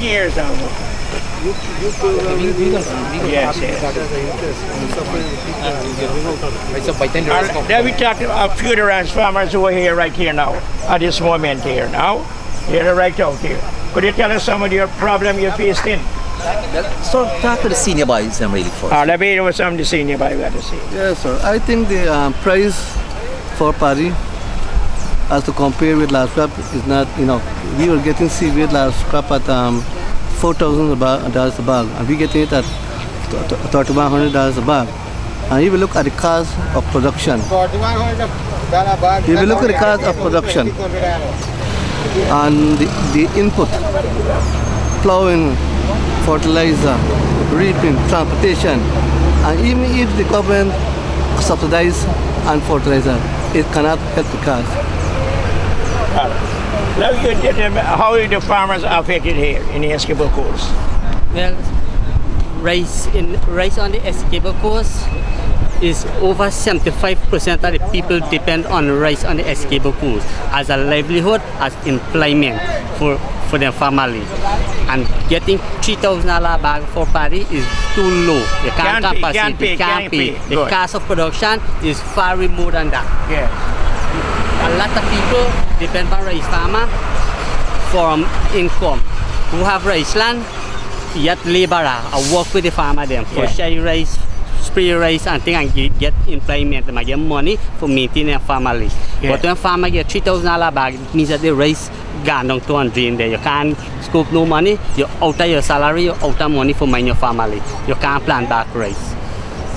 years now. Yes, yes. Then we talked about a few of the ranch farmers who are here right here now, at this moment here now. They're right out here. Could you tell us some of your problem you faced in? So talk to the senior boys really first. Let me hear what some of the senior boys got to say. Yes, sir. I think the price for paddy, as to compare with last crop, is not enough. We were getting seaweed last crop at $4,000 a bag, and we getting it at $3,100 a bag. And if you look at the cost of production, and the input, plowing, fertilizer, reaping, transportation, and even if the government subsidize and fertilizer, it cannot help the cost. How are the farmers affected here in the Esseuibo Coast? Well, rice on the Esseuibo Coast is over 75% of the people depend on rice on the Esseuibo Coast as a livelihood, as employment for their family. And getting $3,000 a bag for paddy is too low. You can't pay. The cost of production is far removed than that. Yeah. A lot of people depend on rice farmer for income. Who have rice land, yet laborer, or work with the farmer them for share rice, spray rice and thing, and get employment. They might get money for maintaining their family. Yeah. But when farmer get $3,000 a bag, it means that the rice gone down to and drain there. You can't scoop no money, you're out of your salary, you're out of money for mind your family. You can't plant back rice.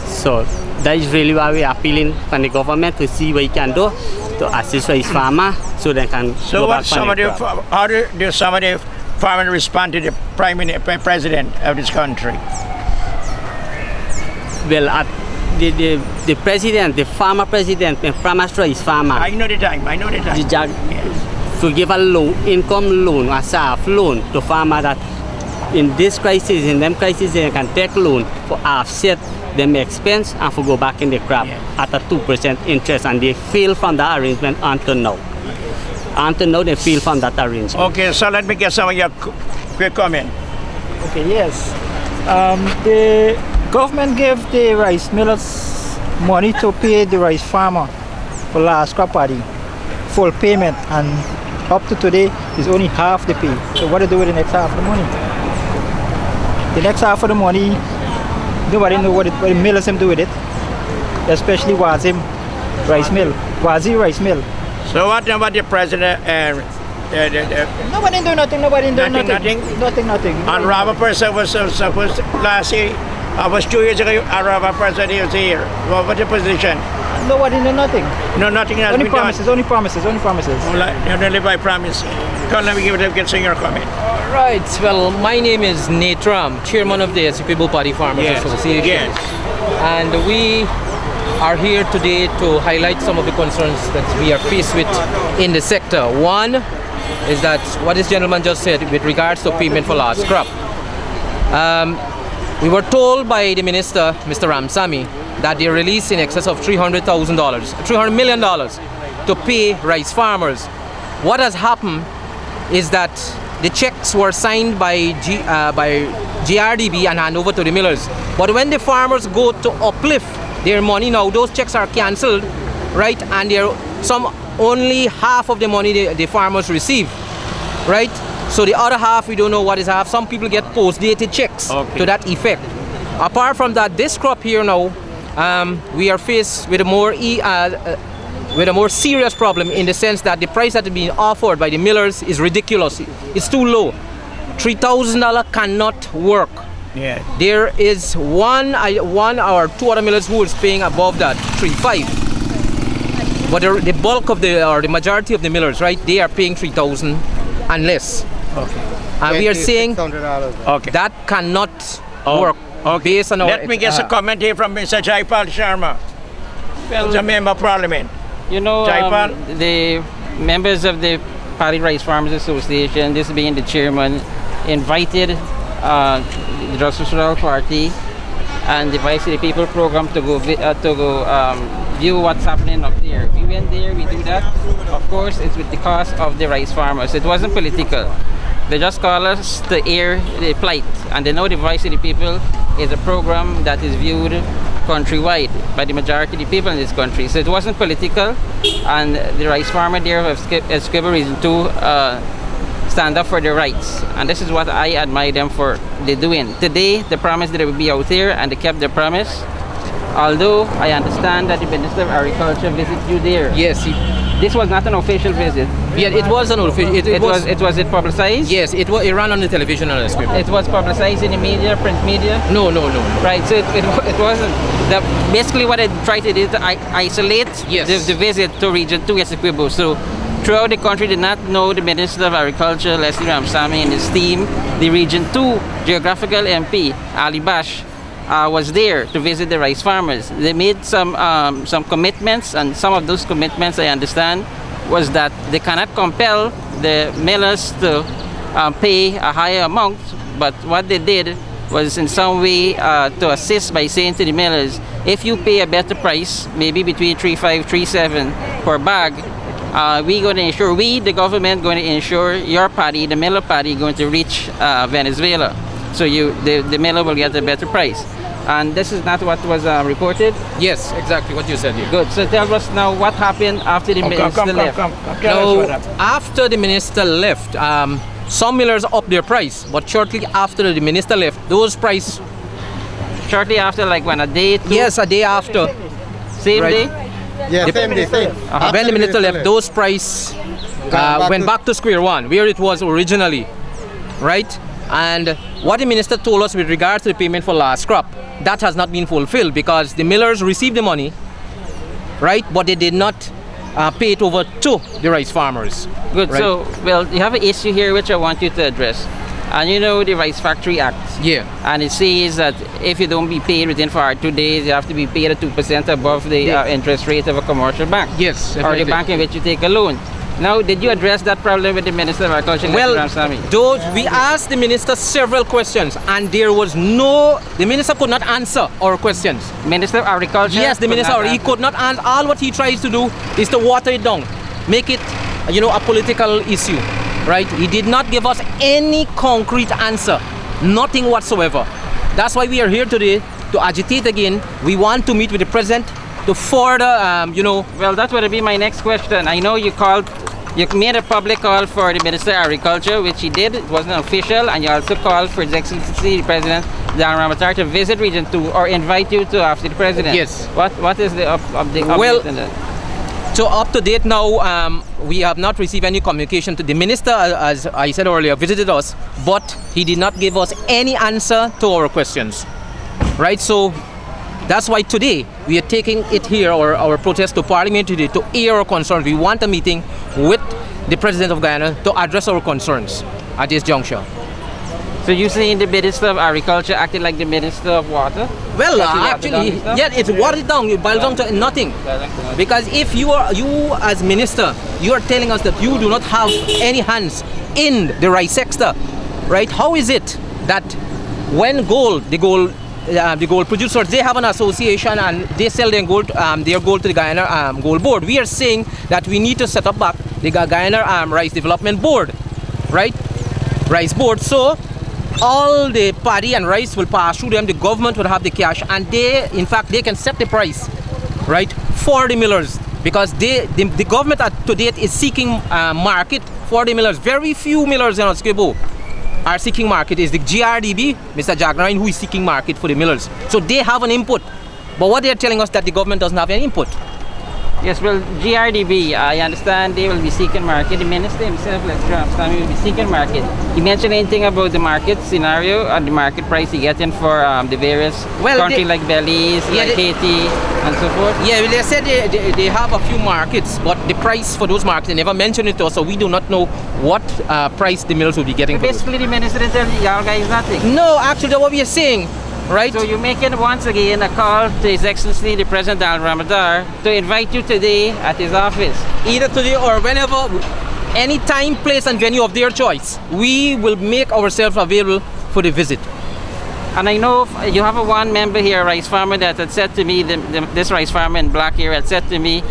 So that is really why we are appealing from the government to see what you can do to assist rice farmer so they can so go what back some of the how do some of the farmers respond to the president of this country? Well, the president, the farmer president, the promised rice farmer. I know the time. To give a low income loan, a soft loan to farmer that in this crisis, in them crisis, they can take loan for offset them expense and for go back in the crop at a 2% interest, and they fail from that arrangement until now. Until now, they fail from that arrangement. Okay, so let me get some of your quick comment. Okay, yes. The government gave the rice millers money to pay the rice farmer for last crop paddy, full payment, and up to today is only half the pay. So what do they do with the next half of the money? The next half of the money, nobody know what the millers do with it, especially Wazi rice mill. So what about the president? Nobody do nothing. Nothing. And Robert Person was supposed to, last year, was 2 years ago, Robert Person was here. What was the position? Nobody know nothing. No, nothing has only been promises, done. Only promises. Only live by promise. Come, let me get some your comment. Right. Well, my name is Nate Ram, chairman of the Esseuibo Paddy Farmers Association. Yes. And we are here today to highlight some of the concerns that we are faced with in the sector. One is that what this gentleman just said with regards to payment for last crop. We were told by the minister, Mr. Ramsamy, that they released in excess of $300 million to pay rice farmers. What has happened is that the checks were signed by GRDB and handed over to the millers. But when the farmers go to uplift their money now, those checks are cancelled, right? And only half of the money the farmers receive, right? So the other half, we don't know what is half. Some people get post-dated checks to that effect. Apart from that, this crop here now, we are faced with a more serious problem in the sense that the price that is being offered by the millers is ridiculous. It's too low. $3,000 cannot work. Yeah. There is one or two other millers who is paying above that, $3,500. But the bulk of the majority of the millers, right, they are paying $3,000 and less. Okay. And we are saying that cannot work. Based on Let me get a comment here from Mr. Jaipal Sharma, who's a member of parliament. You know, the members of the Paddy Rice Farmers Association, this being the chairman, invited the Justice Party and the Vice of the People program to go view what's happening up there. We went there, we do that. Of course, it's with the cost of the rice farmers. It wasn't political. They just call us to air the plight, and they know the Voice of the People is a program that is viewed countrywide by the majority of the people in this country. So it wasn't political, and the rice farmer there of Esseuibo Region 2 stand up for their rights, and this is what I admire them for. They're doing. Today, they promised that they would be out here, and they kept their promise. Although I understand that the Minister of Agriculture visited you there. Yes. This was not an official visit. Yeah, it was an official. Was it publicized? Yes, it ran on the television on Esseuibo. It was publicized in the media, print media? No. Right, so it wasn't. Basically what I tried to do is to isolate the visit to Region 2 Esseuibo. So throughout the country did not know the Minister of Agriculture, Leslie Ramsamy, and his team. The Region 2 geographical MP, Ali Bash, was there to visit the rice farmers. They made some commitments, and some of those commitments, I understand, was that they cannot compel the millers to pay a higher amount, but what they did was in some way to assist by saying to the millers, if you pay a better price, maybe between 3.5, 3.7 per bag, the government, going to ensure your party, the miller party, going to reach Venezuela. So the miller will get a better price. And this is not what was reported? Yes, exactly what you said here. Good. So tell us now what happened after the minister left. After the minister left, some millers upped their price, but shortly after the minister left, those price... Shortly after, like when, a day? Two? Yes, a day after. Same day? Yeah, same day. When the minister left, those price went back to square one, where it was originally, right? And what the minister told us with regard to the payment for last crop, that has not been fulfilled because the millers received the money, right? But they did not pay it over to the rice farmers. Good. Right? So, well, you have an issue here which I want you to address. And you know the Rice Factory Act. Yeah. And it says that if you don't be paid within 2 days, you have to be paid at 2% above the interest rate of a commercial bank. Yes. Or the bank in which you take a loan. Now, did you address that problem with the Minister of Agriculture? Well, we asked the minister several questions, and the minister could not answer our questions. Minister of Agriculture? Yes, the minister, he could not answer. All what he tries to do is to water it down, make it, a political issue, right? He did not give us any concrete answer, nothing whatsoever. That's why we are here today, to agitate again. We want to meet with the president to further, Well, that would be my next question. I know you made a public call for the Minister of Agriculture, which he did. It wasn't official, and you also called for His Excellency the President, Dan Ramatar, to visit Region 2 or invite you to after the President. Yes. What is the update? Well, so up to date now, we have not received any communication to the minister, as I said earlier, visited us, but he did not give us any answer to our questions, right? So that's why today we are taking it here, or our protest to Parliament today, to air our concerns. We want a meeting with the President of Guyana to address our concerns at this juncture. So you saying the Minister of Agriculture acted like the Minister of Water? Well, actually, it's watered down. It boils down to nothing. Because if you as minister, you are telling us that you do not have any hands in the rice sector, right? How is it that when the gold producers, they have an association and they sell their gold to the Guyana Gold Board? We are saying that we need to set up back the Guyana Rice Development Board, right? Rice Board. So all the paddy and rice will pass through them. The government will have the cash, and they can set the price, right, for the millers, because the government to date is seeking market for the millers. Very few millers in Esseuibo are seeking market. Is the GRDB, Mr. Jagnarin, who is seeking market for the millers. So they have an input, but what they are telling us that the government doesn't have any input. Yes, well, GRDB, I understand they will be seeking market. The minister himself, will be seeking market. He mentioned anything about the market scenario and the market price he getting for the various countries like Belize, like Haiti, and so forth? Yeah, well, they said they have a few markets, but the price for those markets, they never mentioned it to us, so we do not know what price the millers will be getting. Basically, the minister didn't tell y'all guys nothing. No, actually, that's what we are saying. Right. So you're making once again a call to His Excellency the President Al Ramadar to invite you today at his office. Either today or whenever, any time, place and venue of their choice, we will make ourselves available for the visit. And I know you have one member here, a rice farmer, that had said to me, this rice farmer in black here had said to me,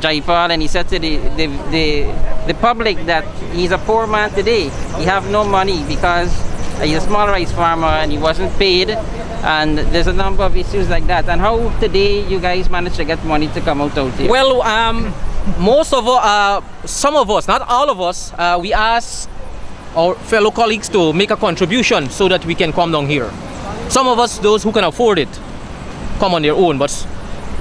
Jaipal, and he said to the the public that he's a poor man today. He have no money because he's a small rice farmer and he wasn't paid, and there's a number of issues like that. And how today you guys managed to get money to come out here? Well, some of us, not all of us, we asked our fellow colleagues to make a contribution so that we can come down here. Some of us, those who can afford it, come on their own, but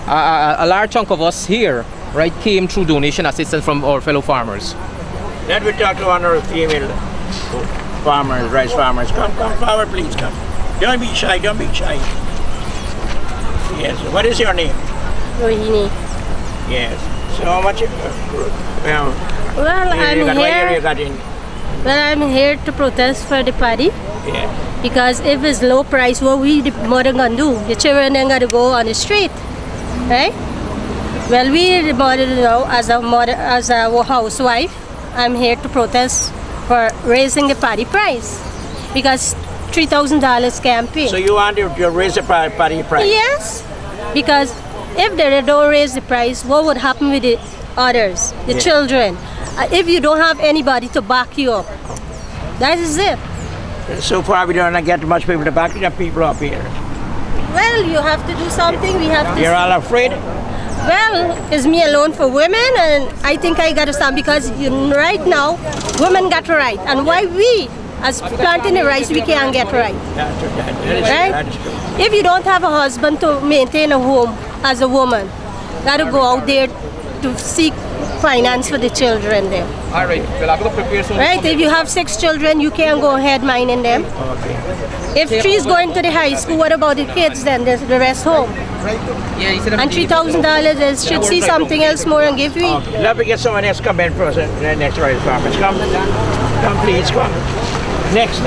a large chunk of us here, right, came through donation assistance from our fellow farmers. Then we talk to one of the female farmers, rice farmers. Come forward, please, come. Don't be shy, don't be shy. Yes, what is your name? Rohini. Yes. So how much, I'm here to protest for the party. Yeah. Because if it's low price, what we the mother gonna do? The children then gotta go on the street, right? Well, we the mother, you know, as a housewife, I'm here to protest for raising the party price because $3,000 can't pay. So you want to raise the party price? Yes, because if they don't raise the price, what would happen with the others, the children? If you don't have anybody to back you up, that is it. So far, we don't get much people to back the people up here. Well, you have to do something. We have to. You're all afraid? Well, it's me alone for women, and I think I got to stand because right now, women got right. And why we, as planting the rice, we can't get right. Right? If you don't have a husband to maintain a home as a woman, got to go out there to seek finance for the children there. All right. Well, I'm going to prepare some. Right? If you have 6 children, you can't go ahead minding them. If 3 is going to the high school, what about the kids then? There's the rest home. Yeah, he said And $3,000 is should see something else more and give me. Let me get someone else come in first. The next rice farmers. Come, please, come. Next.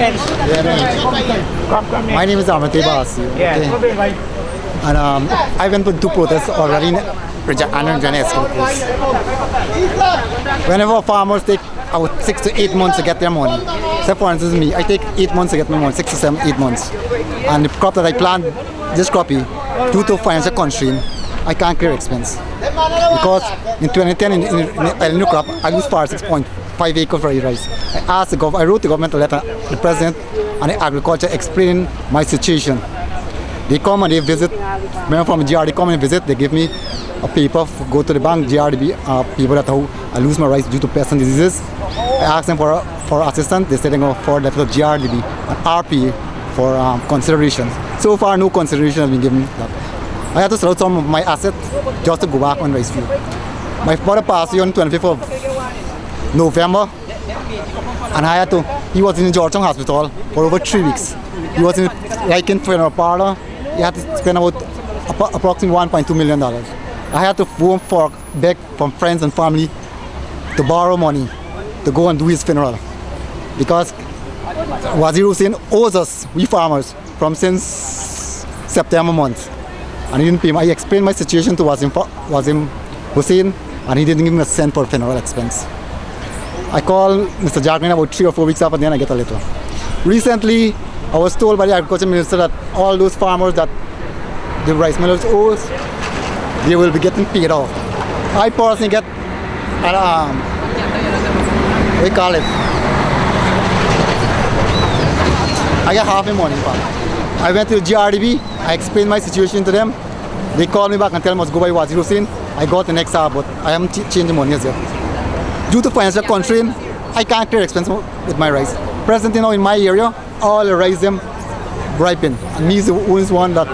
Come next. My name is Amate Basi. Yeah. Okay. And I went to 2 protests already in Guyana Esseuibo. Whenever farmers take out 6 to 8 months to get their money. Say for instance me, I take 8 months to get my money, 6 to 7, 8 months. And the crop that I plant, this cropy, due to financial constraint, I can't clear expense. Because in 2010 in the new crop, I lose 6.5 acres for rice. I wrote the government a letter, the president and the agriculture explaining my situation. They come and they visit, remember from GR, they come and visit, they give me a paper, go to the bank, GRDB, people that I lose my rice due to pests and diseases. I asked them for assistance, they said they're going to forward letter to GRDB and RP for consideration. So far, no consideration has been given. I had to sell out some of my assets just to go back on rice field. My father passed away on 25th of November, and he was in the Georgetown Hospital for over 3 weeks. He was in Riken funeral parlor. He had to spend about approximately $1.2 million. I had to beg from friends and family to borrow money to go and do his funeral. Because Wazir Hussain owes us, we farmers, from since September month. And he didn't pay me. I explained my situation to Wazir Hussain, and he didn't give me a cent for funeral expense. I called Mr. Jacqueline about 3 or 4 weeks after, then I get a letter. Recently, I was told by the agriculture minister that all those farmers that the rice millers owe, they will be getting paid off. I personally get, what do you call it? I get half the money back. I went to the GRDB, I explained my situation to them. They called me back and tell me I must go by Wazir Hussain. I got the next half, but I haven't changed the money as yet. Due to financial constraint, I can't clear expense with my rice. Presently now in my area, all the rice them ripen. And me is the only one that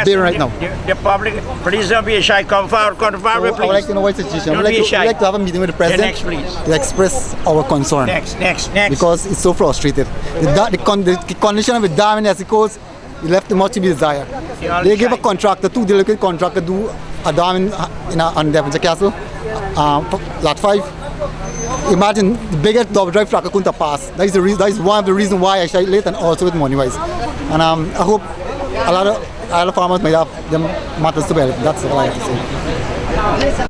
there right now. The public, please don't be shy. Come forward, please. I would like to know what situation. Don't I would be shy. like to have a meeting with the president Next, please. to express our concern. Next. Because it's so frustrated. The condition of the dam in Esseuibo, it left much to be desired. They give a contractor, 2 delicate contractor, do a dam on Devonshire Castle, lot 5. Imagine the biggest double drive tracker couldn't have passed. That is one of the reasons why I shy late and also with money wise. And I hope a lot of farmers might have them matters to bear. That's all I have to say.